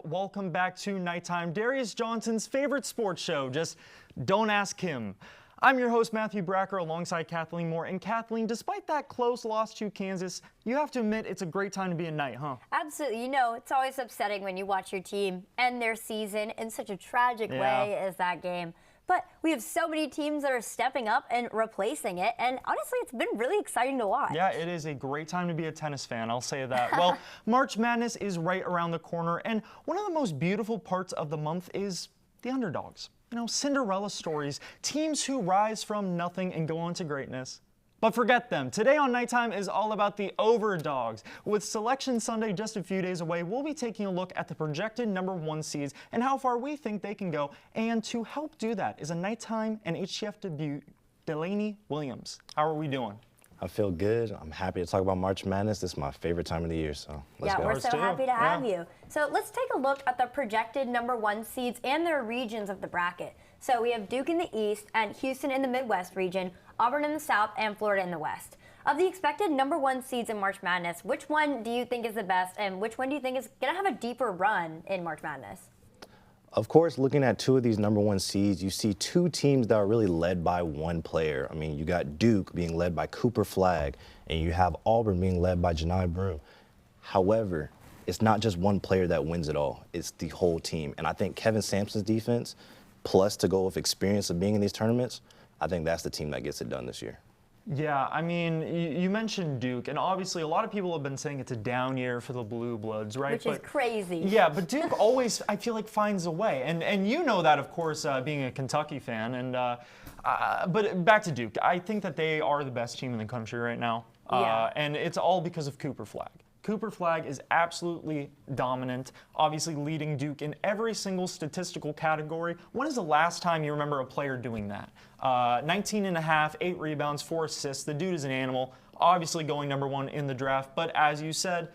welcome back to Nighttime, Darius Johnson's favorite sports show. Just don't ask him. I'm your host, Matthew Bracker, alongside Kathleen Moore. And Kathleen, despite that close loss to Kansas, you have to admit it's a great time to be a Knight, huh? Absolutely. You know, it's always upsetting when you watch your team end their season in such a tragic way as that game. But we have so many teams that are stepping up and replacing it, and honestly, it's been really exciting to watch. Yeah, it is a great time to be a tennis fan, I'll say that. Well, March Madness is right around the corner, and one of the most beautiful parts of the month is the underdogs. You know, Cinderella stories, teams who rise from nothing and go on to greatness. But forget them. Today on Nighttime is all about the overdogs. With Selection Sunday just a few days away, we'll be taking a look at the projected #1 seeds and how far we think they can go. And to help do that is a Nighttime and HTF debut, Delaney Williams. How are we doing? I feel good. I'm happy to talk about March Madness. This is my favorite time of the year, so let's go. Yeah, we're so happy to have you. So let's take a look at the projected #1 seeds and their regions of the bracket. So we have Duke in the East and Houston in the Midwest region, Auburn in the South, and Florida in the West. Of the expected #1 seeds in March Madness, which one do you think is the best, and which one do you think is going to have a deeper run in March Madness? Of course, looking at two of these #1 seeds, you see two teams that are really led by one player. I mean, you got Duke being led by Cooper Flagg, and you have Auburn being led by Janai Broome. However, it's not just one player that wins it all. It's the whole team. And I think Kevin Sampson's defense, plus to go with experience of being in these tournaments, I think that's the team that gets it done this year. Yeah, I mean, you mentioned Duke, and obviously a lot of people have been saying it's a down year for the Blue Bloods, right? Which is crazy. Yeah, but Duke always, I feel like, finds a way. And you know that, of course, being a Kentucky fan. But back to Duke. I think that they are the best team in the country right now. And it's all because of Cooper Flagg. Cooper Flagg is absolutely dominant, obviously leading Duke in every single statistical category. When is the last time you remember a player doing that? 19.5, 8 rebounds, 4 assists. The dude is an animal, obviously going #1 in the draft. But as you said,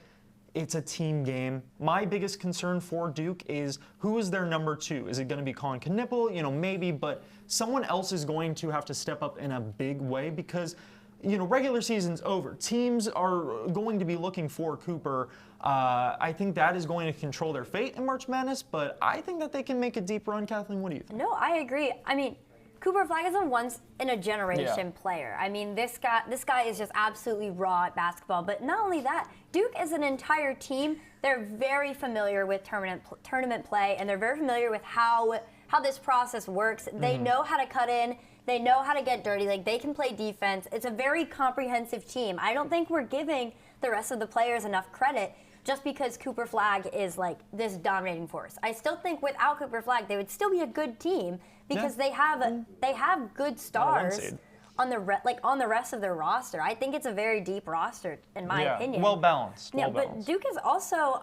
it's a team game. My biggest concern for Duke is who is their #2? Is it going to be Colin Knippel? You know, maybe, but someone else is going to have to step up in a big way because regular season's over. Teams are going to be looking for Cooper. I think that is going to control their fate in March Madness, but I think that they can make a deep run. Kathleen, what do you think? No, I agree. I mean, Cooper Flagg is a once-in-a-generation player. I mean, this guy is just absolutely raw at basketball. But not only that, Duke is an entire team. They're very familiar with tournament play, and they're very familiar with how this process works. They know how to cut in. They know how to get dirty. Like, they can play defense. It's a very comprehensive team. I don't think we're giving the rest of the players enough credit just because Cooper Flagg is like this dominating force. I still think without Cooper Flagg, they would still be a good team because they have good stars on the rest of their roster. I think it's a very deep roster in my opinion. Well balanced. But Duke is also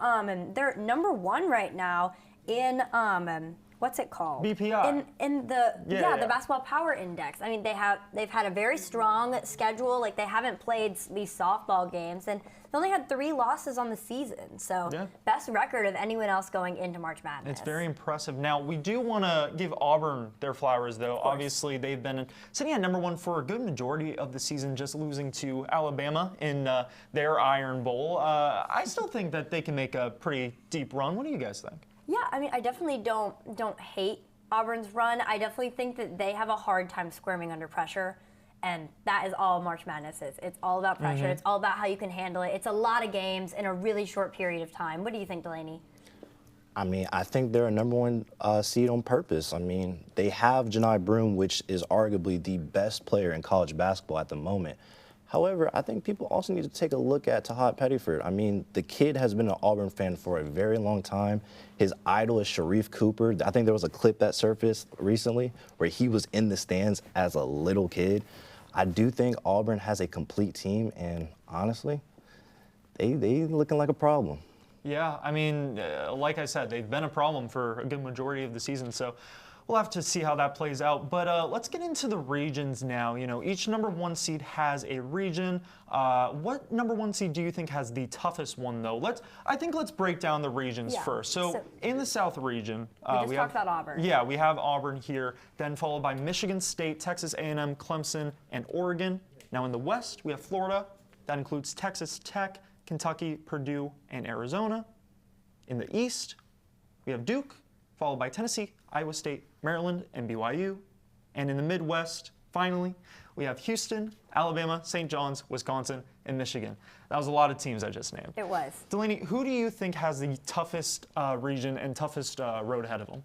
they're #1 right now in what's it called? BPI. In the Basketball Power Index. I mean, they've had a very strong schedule. Like, they haven't played these softball games, and they only had 3 losses on the season. So best record of anyone else going into March Madness. It's very impressive. Now, we do want to give Auburn their flowers, though. Obviously, they've been sitting at #1 for a good majority of the season, just losing to Alabama in their Iron Bowl. I still think that they can make a pretty deep run. What do you guys think? Yeah, I mean, I definitely don't hate Auburn's run. I definitely think that they have a hard time squirming under pressure, and that is all March Madness is. It's all about pressure. It's all about how you can handle it. It's a lot of games in a really short period of time. What do you think, Delaney? I mean, I think they're a #1 seed on purpose. I mean, they have Janai Broome, which is arguably the best player in college basketball at the moment. However, I think people also need to take a look at Tahad Pettiford. I mean, the kid has been an Auburn fan for a very long time. His idol is Sharif Cooper. I think there was a clip that surfaced recently where he was in the stands as a little kid. I do think Auburn has a complete team, and honestly, they looking like a problem. Yeah, I mean, like I said, they've been a problem for a good majority of the season, so we'll have to see how that plays out. But let's get into the regions now. You know, each #1 seed has a region. What #1 seed do you think has the toughest one, though? I think let's break down the regions first. So in the South region, we talked about Auburn. Yeah, we have Auburn here, then followed by Michigan State, Texas A&M, Clemson, and Oregon. Now in the West, we have Florida. That includes Texas Tech, Kentucky, Purdue, and Arizona. In the East, we we have Duke, followed by Tennessee, Iowa State, Maryland, and BYU. And in the Midwest, finally, we have Houston, Alabama, St. John's, Wisconsin, and Michigan. That was a lot of teams I just named. It was. Delaney, who do you think has the toughest region and toughest road ahead of them?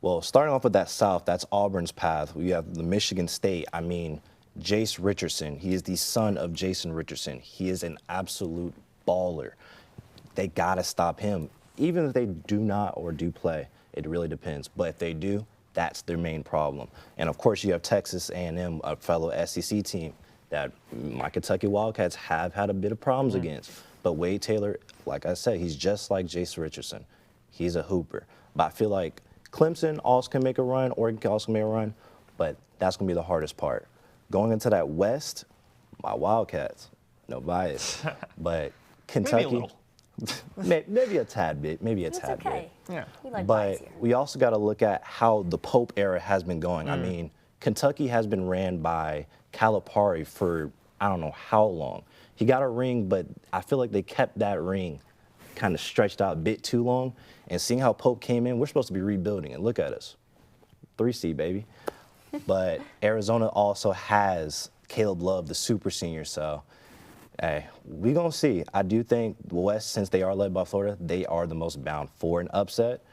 Well, starting off with that South, that's Auburn's path. We have the Michigan State. I mean, Jace Richardson. He is the son of Jason Richardson. He is an absolute baller. They got to stop him. Even if they do not or do play, it really depends. But if they do, that's their main problem. And of course, you have Texas A&M, a fellow SEC team that my Kentucky Wildcats have had a bit of problems against. But Wade Taylor, like I said, he's just like Jace Richardson. He's a hooper. But I feel like Clemson also can make a run, Oregon can also make a run, but that's going to be the hardest part. Going into that West, my Wildcats, no bias, but Kentucky. Maybe a little. Maybe a tad bit, It's okay. Yeah. We like but bias here. we also got to look at how the Pope era has been going. I mean, Kentucky has been ran by Calipari for I don't know how long. He got a ring, but I feel like they kept that ring kind of stretched out a bit too long. And seeing how Pope came in, we're supposed to be rebuilding. And look at us. 3C, baby. But Arizona also has Caleb Love, the super senior. So, hey, we going to see. I do think the West, since they are led by Florida, they are the most bound for an upset.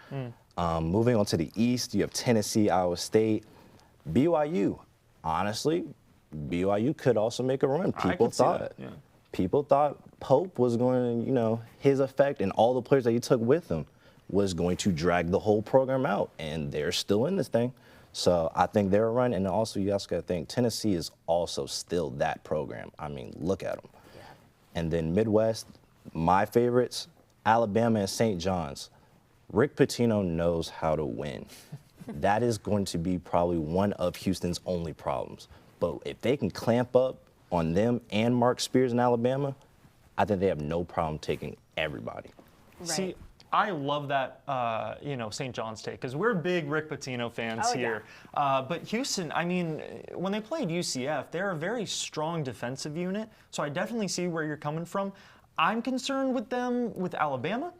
Moving on to the East, you have Tennessee, Iowa State, BYU. Honestly, BYU could also make a run. People thought Pope was going to, his effect and all the players that he took with him was going to drag the whole program out, and they're still in this thing. So I think they're a run, and also you also got to think Tennessee is also still that program. I mean, look at them. Yeah. And then Midwest, my favorites, Alabama and St. John's. Rick Pitino knows how to win. That is going to be probably one of Houston's only problems. But if they can clamp up on them and Mark Spears in Alabama, I think they have no problem taking everybody. Right. See, I love that, St. John's take, because we're big Rick Pitino fans here. Yeah. But Houston, I mean, when they played UCF, they're a very strong defensive unit, so I definitely see where you're coming from. I'm concerned with them with Alabama.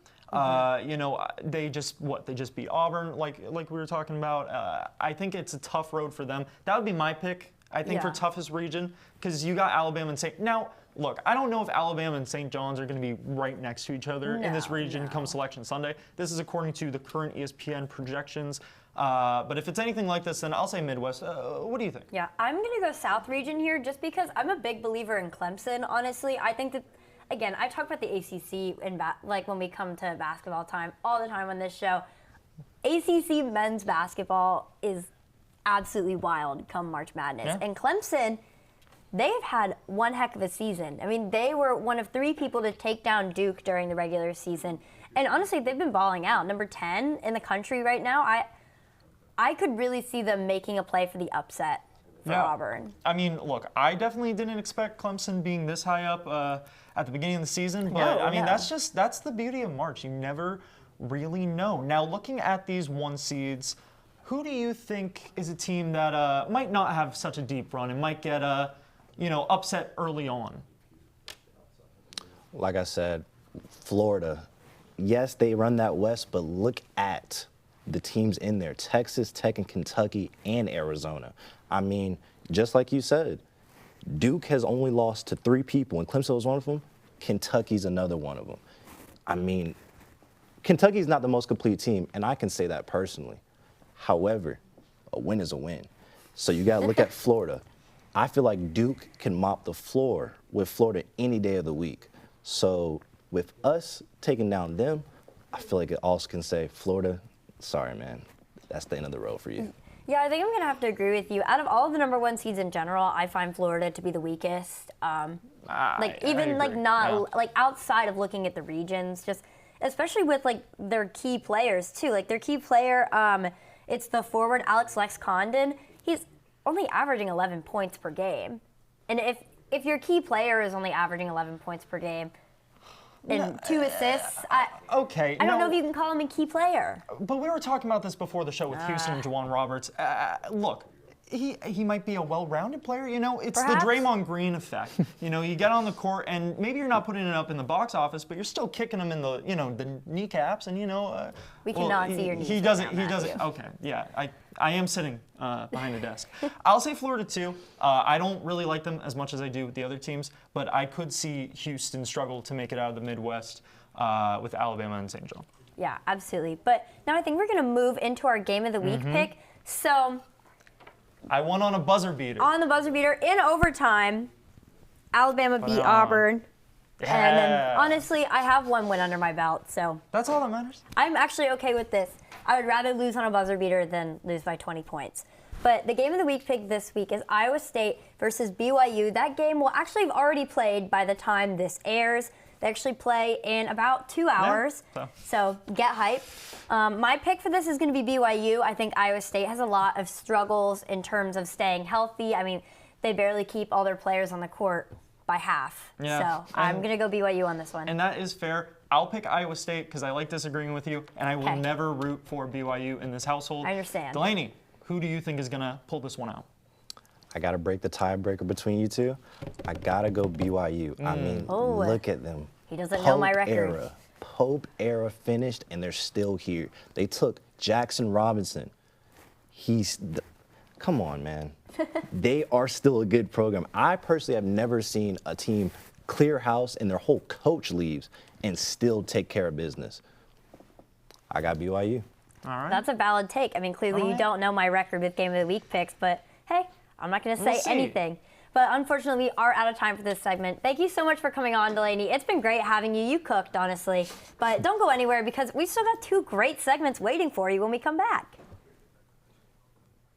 They just beat Auburn, like we were talking about. I think it's a tough road for them. That would be my pick, I think, for toughest region, because you got Alabama and St. Now, look, I don't know if Alabama and St. John's are going to be right next to each other in this region come Selection Sunday. This is according to the current ESPN projections. But if it's anything like this, then I'll say Midwest. What do you think? Yeah, I'm going to go South region here just because I'm a big believer in Clemson, honestly. I think that, again, I talk about the ACC like when we come to basketball time all the time on this show. ACC men's basketball is absolutely wild come March Madness. Yeah. And Clemson, they've had one heck of a season. I mean, they were one of 3 people to take down Duke during the regular season. And honestly, they've been balling out. Number 10 in the country right now. I could really see them making a play for the upset for Auburn. I mean, look, I definitely didn't expect Clemson being this high up at the beginning of the season. But, that's the beauty of March. You never really know. Now, looking at these 1 seeds, who do you think is a team that might not have such a deep run and might get upset early on? Like I said, Florida. Yes, they run that West, but look at the teams in there. Texas Tech and Kentucky and Arizona. I mean, just like you said, Duke has only lost to 3 people, and Clemson was one of them. Kentucky's another one of them. I mean, Kentucky's not the most complete team, and I can say that personally. However, a win is a win. So you got to look at Florida. I feel like Duke can mop the floor with Florida any day of the week. So with us taking down them, I feel like it also can say, Florida, sorry, man, that's the end of the road for you. Yeah, I think I'm going to have to agree with you. Out of all of the number 1 seeds in general, I find Florida to be the weakest. Outside of looking at the regions, just especially with their key players too. Like their key player, it's the forward Alex Lex Condon. He's only averaging 11 points per game. And if your key player is only averaging 11 points per game and 2 assists, I don't know if you can call him a key player. But we were talking about this before the show with Houston and Juwan Roberts. Look, he might be a well-rounded player. You know, it's Perhaps. the Draymond Green effect. You know, you get on the court and maybe you're not putting it up in the box office, but you're still kicking him in the, you know, the kneecaps, and you know. We cannot see your knees. He doesn't. He doesn't. Okay, yeah. I am sitting behind the desk. I'll say Florida too. I don't really like them as much as I do the other teams, but I could see Houston struggle to make it out of the Midwest with Alabama and St. John. Yeah, absolutely. But now I think we're going to move into our Game of the Week pick. So I won on a buzzer beater. on the buzzer beater in overtime, Alabama beat Auburn. Yeah. And then, honestly, I have one win under my belt, so That's all that matters. I'm actually okay with this. I would rather lose on a buzzer beater than lose by 20 points. But the Game of the Week pick this week is Iowa State versus BYU. That game will actually have already played by the time this airs. They actually play in about 2 hours, so get hype. My pick for this is going to be BYU. I think Iowa State has a lot of struggles in terms of staying healthy. I mean, they barely keep all their players on the court by half. Yeah. So I'm going to go BYU on this one. And that is fair. I'll pick Iowa State because I like disagreeing with you, and I will never root for BYU in this household. I understand. Delaney, who do you think is going to pull this one out? I got to break the tiebreaker between you two. I got to go BYU. I mean, look at them. He doesn't know my record. Pope era finished, and they're still here. They took Jackson Robinson. Come on, man. They are still a good program. I personally have never seen a team clear house and their whole coach leaves and still take care of business. I got BYU. All right. That's a valid take. I mean, clearly you don't know my record with Game of the Week picks, but hey, I'm not going to say anything. But unfortunately, we are out of time for this segment. Thank you so much for coming on, Delaney. It's been great having you. You cooked, honestly. But don't go anywhere because we've still got 2 great segments waiting for you when we come back.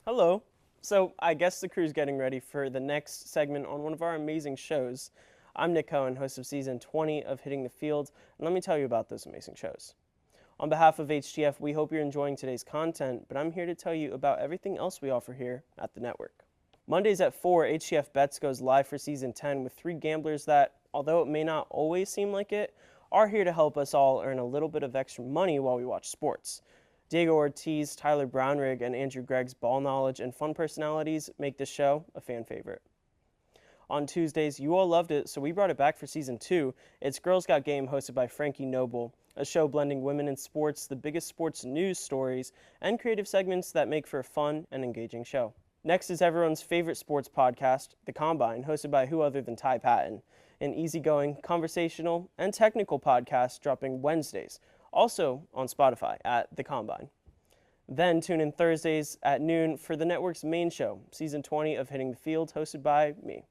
Hello. So I guess the crew's getting ready for the next segment on one of our amazing shows. I'm Nick Cohen, host of season 20 of Hitting the Field, and let me tell you about those amazing shows. On behalf of HTF, we hope you're enjoying today's content, but I'm here to tell you about everything else we offer here at the network. Mondays at 4, HTF Bets goes live for Season 10 with 3 gamblers that, although it may not always seem like it, are here to help us all earn a little bit of extra money while we watch sports. Diego Ortiz, Tyler Brownrigg, and Andrew Gregg's ball knowledge and fun personalities make this show a fan favorite. On Tuesdays, you all loved it, so we brought it back for Season 2. It's Girls Got Game, hosted by Frankie Noble, a show blending women in sports, the biggest sports news stories, and creative segments that make for a fun and engaging show. Next is everyone's favorite sports podcast, The Combine, hosted by who other than Ty Patton, an easygoing, conversational, and technical podcast dropping Wednesdays, also on Spotify at The Combine. Then tune in Thursdays at noon for the network's main show, Season 20 of Hitting the Field, hosted by me.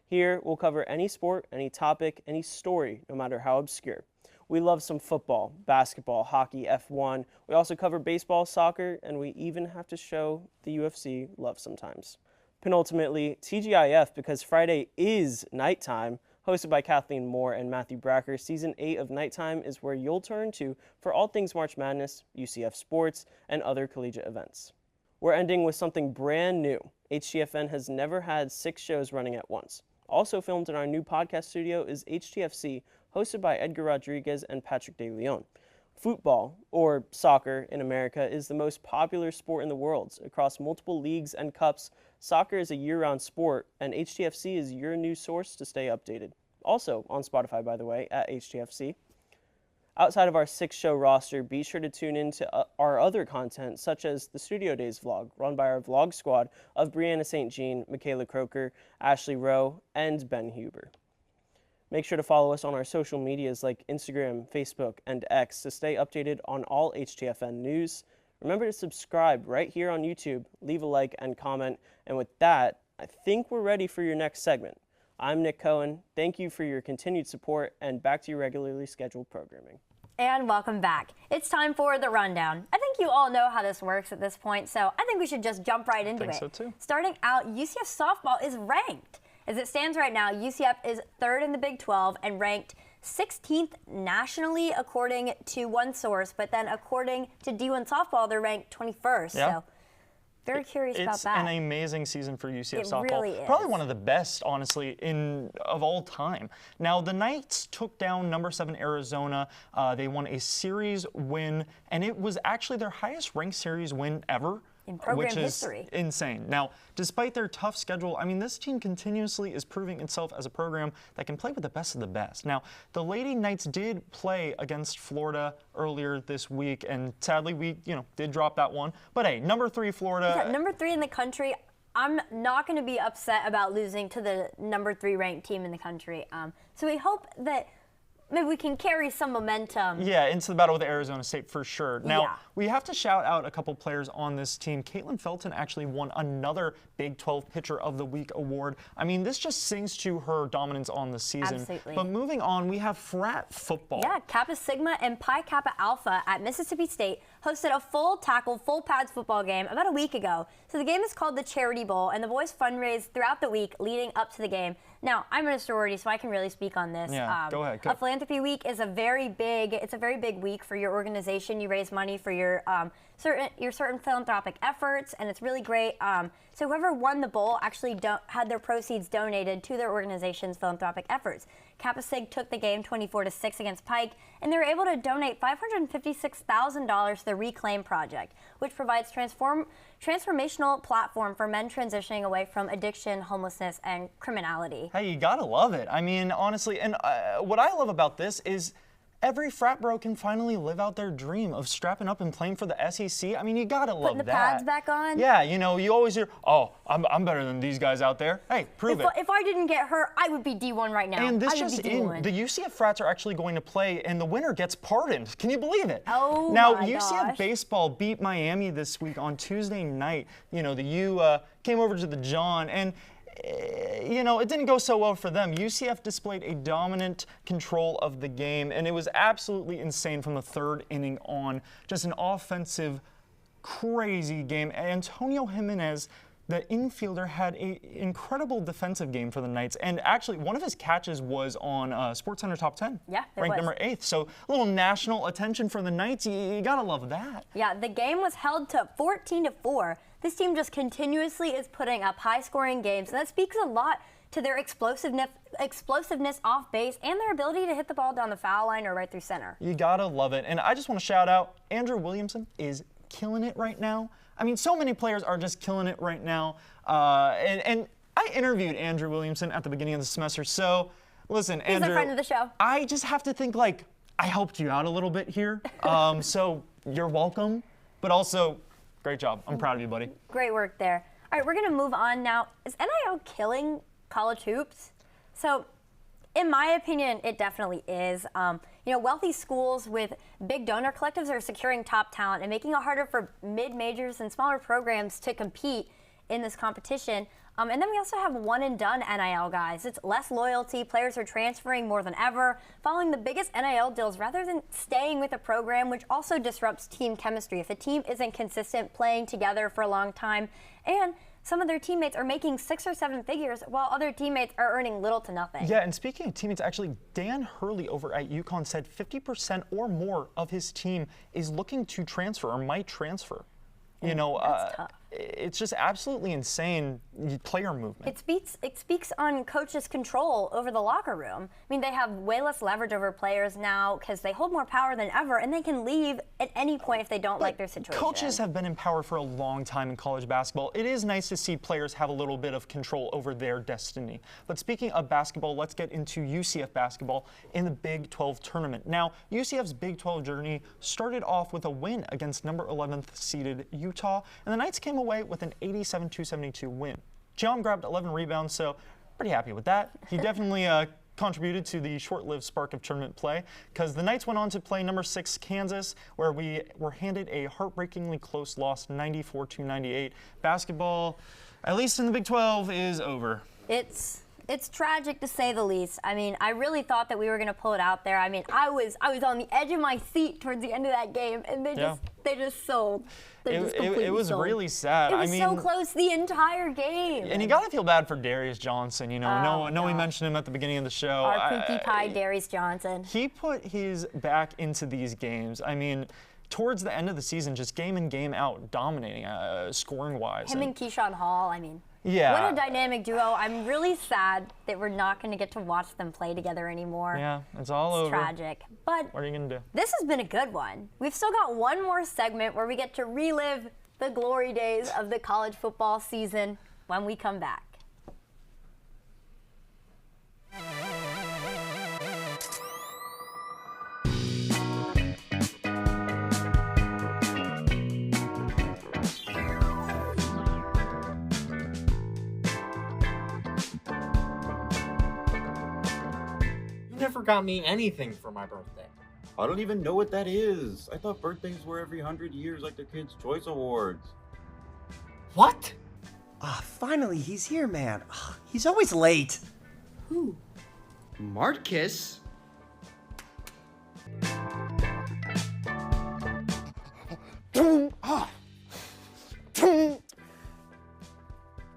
Here, we'll cover any sport, any topic, any story, no matter how obscure. We love some football, basketball, hockey, F1. We also cover baseball, soccer, and we even have to show the UFC love sometimes. Penultimately, TGIF, because Friday is nighttime, hosted by Kathleen Moore and Matthew Bracker. Season 8 of Nighttime is where you'll turn to for all things March Madness, UCF sports, and other collegiate events. We're ending with something brand new. HTFN has never had 6 shows running at once. Also filmed in our new podcast studio is HTFC, hosted by Edgar Rodriguez and Patrick De Leon. Football, or soccer in America, is the most popular sport in the world. Across multiple leagues and cups, soccer is a year-round sport, and HTFC is your news source to stay updated. Also on Spotify, by the way, at HTFC. Outside of our 6-show roster, be sure to tune in to our other content, such as the Studio Days vlog, run by our vlog squad of Brianna St. Jean, Michaela Croker, Ashley Rowe, and Ben Huber. Make sure to follow us on our social medias like Instagram, Facebook, and X to stay updated on all HTFN news. Remember to subscribe right here on YouTube, leave a like and comment, and with that, I think we're ready for your next segment. I'm Nick Cohen. Thank you for your continued support, and back to your regularly scheduled programming. And welcome back. It's time for the rundown. I think you all know how this works at this point, so I think we should just jump right into it. I think so too. Starting out, UCF softball is ranked. As it stands right now, UCF is 3rd in the Big 12 and ranked 16th nationally according to one source, but then according to D1 softball, they're ranked 21st. Yeah. So very curious about that. It's an amazing season for UCF It softball. really is. Probably one of the best, honestly, of all time. Now, the Knights took down number 7 Arizona. They won a series win, and it was actually their highest ranked series win ever. in program which history. Is insane. Now, despite their tough schedule, I mean, this team continuously is proving itself as a program that can play with the best of the best. Now, the Lady Knights did play against Florida earlier this week, and sadly, we did drop that one. But hey, number 3 Florida. Yeah, number 3 in the country. I'm not going to be upset about losing to the number 3 ranked team in the country. So we hope that maybe we can carry some momentum. Yeah, into the battle with Arizona State for sure. Now, Yeah. we have to shout out a couple players on this team. Caitlin Felton actually won another Big 12 Pitcher of the Week award. I mean, this just sings to her dominance on the season. Absolutely. But moving on, we have frat football. Yeah, Kappa Sigma and Pi Kappa Alpha at Mississippi State hosted a full tackle, full pads football game about a week ago. So the game is called the Charity Bowl, and the boys fundraised throughout the week leading up to the game. Now, I'm in a sorority, so I can really speak on this. Yeah, go ahead. A philanthropy week is a very big week for your organization. You raise money for your certain philanthropic efforts, and it's really great. So whoever won the bowl actually had their proceeds donated to their organization's philanthropic efforts. Kappa Sig took the game 24-6 against Pike, and they were able to donate $556,000 to the Reclaim Project, which provides transformational platform for men transitioning away from addiction, homelessness, and criminality. Hey, you gotta love it. I mean, honestly, and what I love about this is every frat bro can finally live out their dream of strapping up and playing for the SEC. I mean, you gotta love that. Putting the pads back on. Yeah, you always hear, oh, I'm better than these guys out there. Hey, prove it. If I didn't get hurt, I would be D1 right now. And this I would just be in, D1. the UCF frats are actually going to play, and the winner gets pardoned. Can you believe it? Oh, now, my UCF gosh. baseball beat Miami this week on Tuesday night. The U came over to the John, and it didn't go so well for them. UCF displayed a dominant control of the game, and it was absolutely insane from the third inning on. Just an offensive, crazy game. Antonio Jimenez, the infielder, had an incredible defensive game for the Knights, and actually one of his catches was on SportsCenter Top 10. Yeah, it ranked was. number 8th. So a little national attention for the Knights. You gotta love that. Yeah, the game was held to 14-4. This team just continuously is putting up high-scoring games, and that speaks a lot to their explosiveness off base and their ability to hit the ball down the foul line or right through center. You gotta love it. And I just want to shout out, Andrew Williamson is killing it right now. I mean, so many players are just killing it right now. And I interviewed Andrew Williamson at the beginning of the semester. So, listen, He's Andrew, a friend of the show. I just have to think I helped you out a little bit here. So you're welcome. But also, great job. I'm proud of you, buddy. Great work there. All right, we're going to move on now. Is NIL killing college hoops? So, in my opinion, it definitely is. Wealthy schools with big donor collectives are securing top talent and making it harder for mid-majors and smaller programs to compete in this competition. And then we also have one-and-done NIL guys. It's less loyalty. Players are transferring more than ever, following the biggest NIL deals rather than staying with a program, which also disrupts team chemistry. If a team isn't consistent, playing together for a long time, and some of their teammates are making 6 or 7 figures while other teammates are earning little to nothing. Yeah, and speaking of teammates, actually, Dan Hurley over at UConn said 50% or more of his team is looking to transfer or might transfer. That's tough. It's just absolutely insane player movement. It speaks on coaches' control over the locker room. I mean, they have way less leverage over players now because they hold more power than ever, and they can leave at any point if they don't like their situation. Coaches have been in power for a long time in college basketball. It is nice to see players have a little bit of control over their destiny. But speaking of basketball, let's get into UCF basketball in the Big 12 tournament. Now, UCF's Big 12 journey started off with a win against number 11th seeded Utah, and the Knights came away with an 87-72 win. John grabbed 11 rebounds, so pretty happy with that. He definitely contributed to the short-lived spark of tournament play, because the Knights went on to play number 6 Kansas, where we were handed a heartbreakingly close loss, 94-98. Basketball, at least in the Big 12, is over. It's tragic to say the least. I mean, I really thought that we were going to pull it out there. I mean, I was on the edge of my seat towards the end of that game, and they just sold. It was sold. really sad. It was so close the entire game. And you got to feel bad for Darius Johnson. We no. mentioned him at the beginning of the show. Our Pinkie Pie, Darius Johnson. He put his back into these games. I mean, towards the end of the season, just game in, game out, dominating, scoring-wise. Him and Keyshawn Hall, I mean. Yeah. What a dynamic duo. I'm really sad that we're not going to get to watch them play together anymore. Yeah, it's all over. It's tragic. But what are you going to do? This has been a good one. We've still got one more segment where we get to relive the glory days of the college football season when we come back. You never got me anything for my birthday. I don't even know what that is. I thought birthdays were every 100 years like the Kids' Choice Awards. What? Ah, finally, he's here, man. He's always late. Who? Marcus?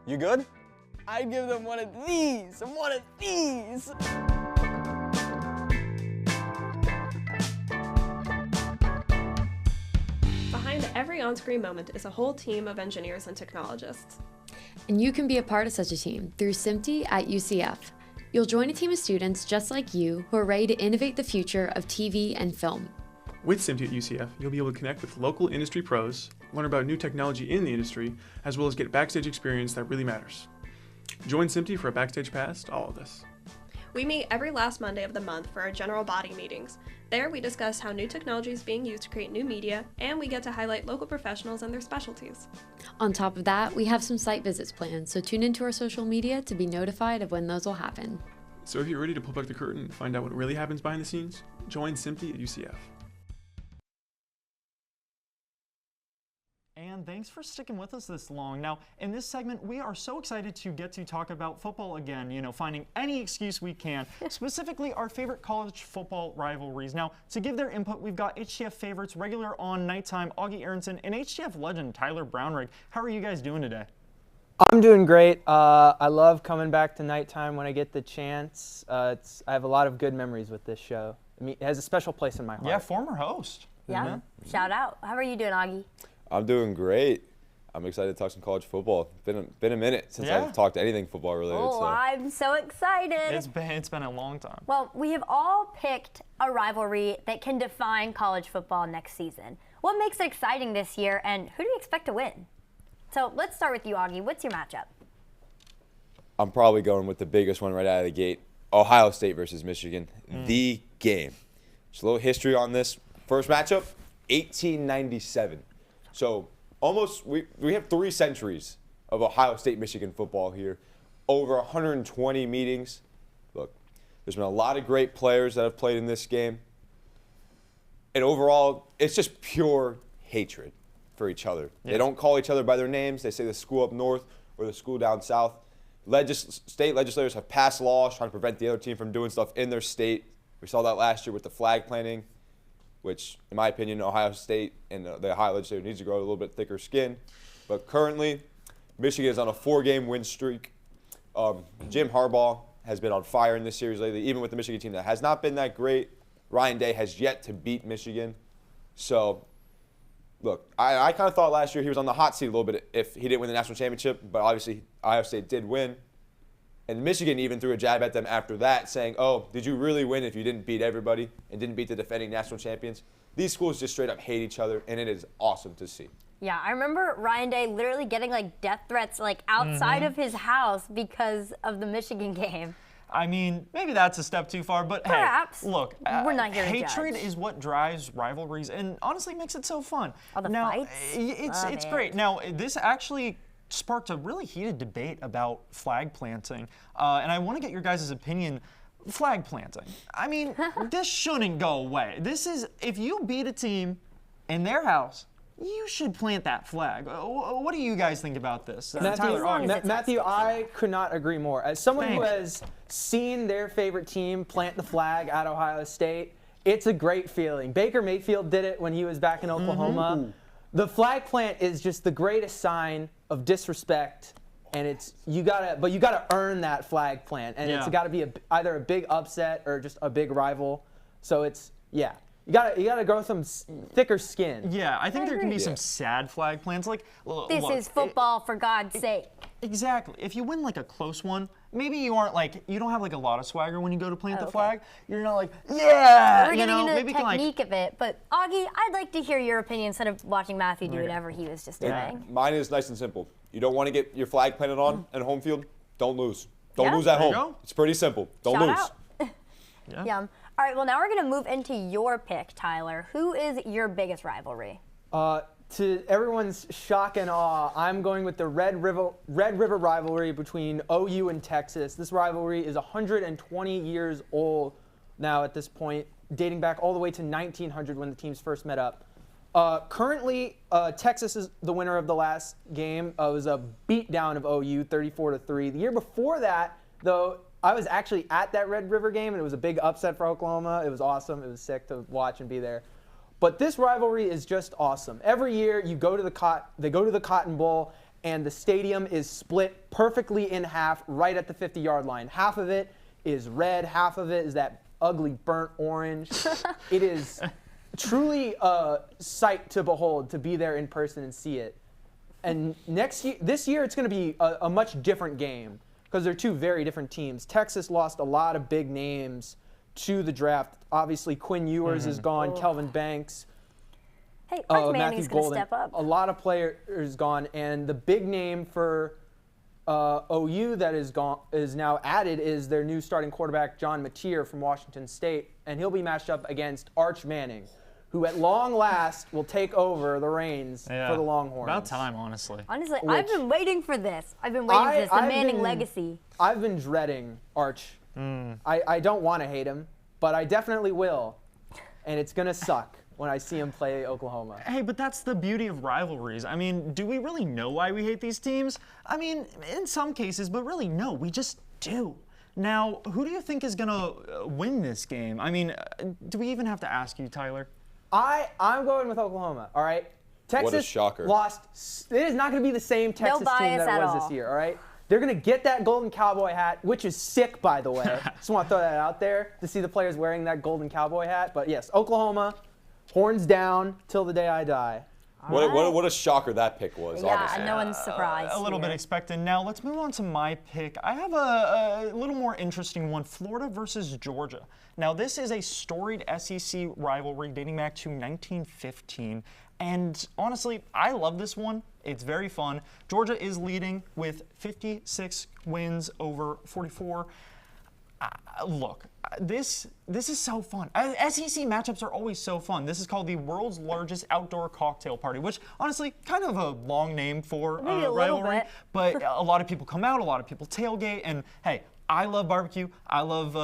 You good? I'd give them one of these and one of these. Behind every on-screen moment is a whole team of engineers and technologists. And you can be a part of such a team through SMPTE at UCF. You'll join a team of students just like you who are ready to innovate the future of TV and film. With SMPTE at UCF, you'll be able to connect with local industry pros, learn about new technology in the industry, as well as get backstage experience that really matters. Join SMPTE for a backstage pass to all of this. We meet every last Monday of the month for our general body meetings. There, we discuss how new technology is being used to create new media, and we get to highlight local professionals and their specialties. On top of that, we have some site visits planned, so tune into our social media to be notified of when those will happen. So if you're ready to pull back the curtain and find out what really happens behind the scenes, join SMPTE at UCF. And thanks for sticking with us this long. Now, in this segment, we are so excited to get to talk about football again, finding any excuse we can, specifically our favorite college football rivalries. Now, to give their input, we've got HTF favorites, regular on nighttime, Augie Aronson, and HTF legend, Tyler Brownrigg. How are you guys doing today? I'm doing great. I love coming back to nighttime when I get the chance. I have a lot of good memories with this show. I mean, it has a special place in my heart. Yeah, former host. Yeah, shout out. How are you doing, Augie? I'm doing great. I'm excited to talk some college football. Been a minute since I've talked anything football related. Oh, so. I'm so excited. It's been a long time. Well, we have all picked a rivalry that can define college football next season. What makes it exciting this year, and who do you expect to win? So let's start with you, Augie. What's your matchup? I'm probably going with the biggest one right out of the gate. Ohio State versus Michigan. The game. Just a little history on this. First matchup, 1897. So almost, we have 3 centuries of Ohio State-Michigan football here. Over 120 meetings. Look, there's been a lot of great players that have played in this game. And overall, it's just pure hatred for each other. Yes. They don't call each other by their names. They say the school up north or the school down south. State legislators have passed laws trying to prevent the other team from doing stuff in their state. We saw that last year with the flag planting, which, in my opinion, Ohio State and the Ohio legislature needs to grow a little bit thicker skin. But currently, Michigan is on a 4-game win streak. Jim Harbaugh has been on fire in this series lately, even with the Michigan team that has not been that great. Ryan Day has yet to beat Michigan. So, look, I kind of thought last year he was on the hot seat a little bit if he didn't win the national championship, but obviously Ohio State did win. And Michigan even threw a jab at them after that, saying, oh, did you really win if you didn't beat everybody and didn't beat the defending national champions? These schools just straight up hate each other, and it is awesome to see. Yeah, I remember Ryan Day literally getting death threats outside of his house because of the Michigan game. I mean, maybe that's a step too far, but perhaps. Hey, look, we're not here to hatred judge. is what drives rivalries and honestly makes it so fun. All the now, fights? It's great. Now, this actually sparked a really heated debate about flag planting, and I want to get your guys' opinion. Flag planting. I mean, this shouldn't go away. This is, if you beat a team in their house, you should plant that flag. What do you guys think about this? Matthew, I could not agree more. As someone who has seen their favorite team plant the flag at Ohio State, it's a great feeling. Baker Mayfield did it when he was back in Oklahoma. The flag plant is just the greatest sign of disrespect, and you gotta earn that flag plant, and it's got to be either a big upset or just a big rival. So You gotta grow some thicker skin. Yeah, I think there can be some sad flag plans. Like, this is football, for God's sake. Exactly. If you win like a close one, maybe you aren't like, you don't have like a lot of swagger when you go to plant the flag. You're not like, yeah. We're getting into the technique of it. But Augie, I'd like to hear your opinion instead of watching Matthew do whatever he was just doing. Mine is nice and simple. You don't want to get your flag planted on at home field, don't lose. Don't lose at home. It's pretty simple. Don't lose. Yeah. All right, well, now we're going to move into your pick, Tyler. Who is your biggest rivalry? To everyone's shock and awe, I'm going with the Red River rivalry between OU and Texas. This rivalry is 120 years old now at this point, dating back all the way to 1900 when the teams first met up. Currently, Texas is the winner of the last game. It was a beatdown of OU, 34-3. The year before that, though, I was actually at that Red River game, and it was a big upset for Oklahoma. It was awesome. It was sick to watch and be there. But this rivalry is just awesome. Every year, they go to the Cotton Bowl, and the stadium is split perfectly in half right at the 50-yard line. Half of it is red. Half of it is that ugly burnt orange. It is truly a sight to behold to be there in person and see it. And this year, it's going to be a much different game, because they're two very different teams. Texas lost a lot of big names to the draft. Obviously, Quinn Ewers is gone, Kelvin Banks, hey, Arch Manning's going to step up. A lot of players gone, and the big name for OU that is now added is their new starting quarterback, John Mateer from Washington State, and he'll be matched up against Arch Manning, who at long last will take over the reins for the Longhorns. About time, honestly. Honestly, I've been waiting for this. I've been waiting for this, the Manning legacy. I've been dreading Arch. I don't want to hate him, but I definitely will, and it's going to suck when I see him play Oklahoma. Hey, but that's the beauty of rivalries. I mean, do we really know why we hate these teams? I mean, in some cases, but really, no, we just do. Now, who do you think is going to win this game? I mean, do we even have to ask you, Tyler? I'm going with Oklahoma, all right? Texas what a shocker. Lost. It is not going to be the same Texas team that it was this year, all right? They're going to get that golden cowboy hat, which is sick, by the way. Just want to throw that out there to see the players wearing that golden cowboy hat. But yes, Oklahoma, horns down till the day I die. What a shocker that pick was, honestly. No one's surprised. A little bit expected. Now, let's move on to my pick. I have a little more interesting one, Florida versus Georgia. Now, this is a storied SEC rivalry dating back to 1915. And honestly, I love this one. It's very fun. Georgia is leading with 56 wins over 44. Look, this is so fun. SEC matchups are always so fun. This is called the world's largest outdoor cocktail party, which honestly, kind of a long name for a rivalry. But a lot of people come out, a lot of people tailgate, and hey, I love barbecue. I love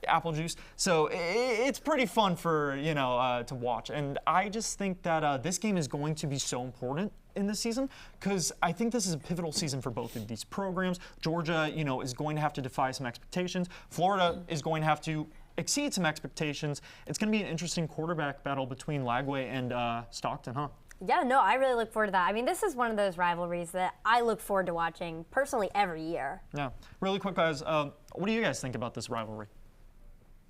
apple juice. So it's pretty fun for, to watch. And I just think that this game is going to be so important in this season, because I think this is a pivotal season for both of these programs. Georgia, is going to have to defy some expectations. Florida is going to have to exceed some expectations. It's going to be an interesting quarterback battle between Lagway and Stockton, huh? Yeah, no, I really look forward to that. I mean, this is one of those rivalries that I look forward to watching personally every year. Yeah. Really quick, guys, what do you guys think about this rivalry?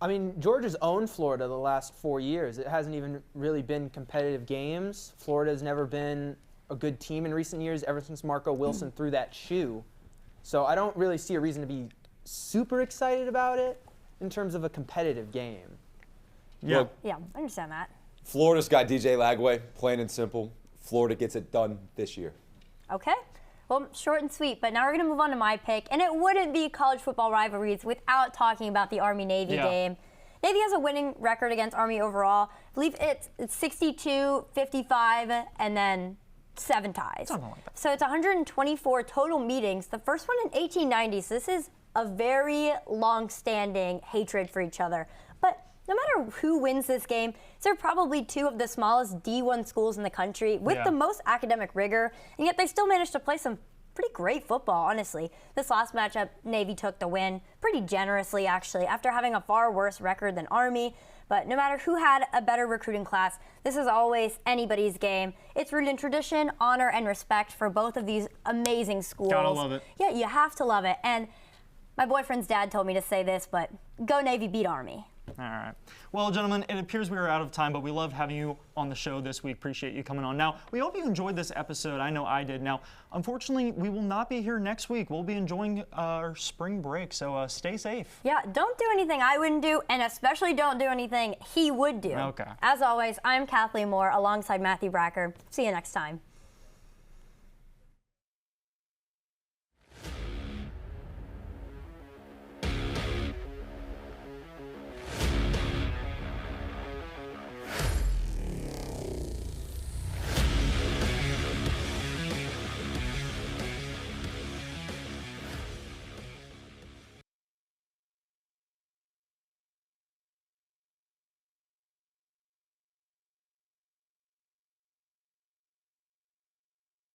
I mean, Georgia's owned Florida the last 4 years. It hasn't even really been competitive games. Florida's never been a good team in recent years, ever since Marco Wilson threw that shoe. So I don't really see a reason to be super excited about it in terms of a competitive game. Yeah. Yeah, I understand that. Florida's got DJ Lagway, plain and simple. Florida gets it done this year. Okay. Well, short and sweet, but now we're going to move on to my pick, and it wouldn't be college football rivalries without talking about the Army-Navy game. Navy has a winning record against Army overall. I believe it's 62, 55, and then 7 ties. Something like that. So it's 124 total meetings. The first one in 1890, so this is a very long-standing hatred for each other. But no matter who wins this game, they're probably 2 of the smallest D1 schools in the country with the most academic rigor, and yet they still managed to play some pretty great football, honestly. This last matchup, Navy took the win pretty generously, actually, after having a far worse record than Army. But no matter who had a better recruiting class, this is always anybody's game. It's rooted in tradition, honor, and respect for both of these amazing schools. Gotta love it. Yeah, you have to love it. And my boyfriend's dad told me to say this, but go Navy, beat Army. All right. Well, gentlemen, it appears we are out of time, but we love having you on the show this week. Appreciate you coming on. Now, we hope you enjoyed this episode. I know I did. Now, unfortunately, we will not be here next week. We'll be enjoying our spring break, so stay safe. Yeah, don't do anything I wouldn't do, and especially don't do anything he would do. Okay. As always, I'm Kathleen Moore alongside Matthew Bracker. See you next time.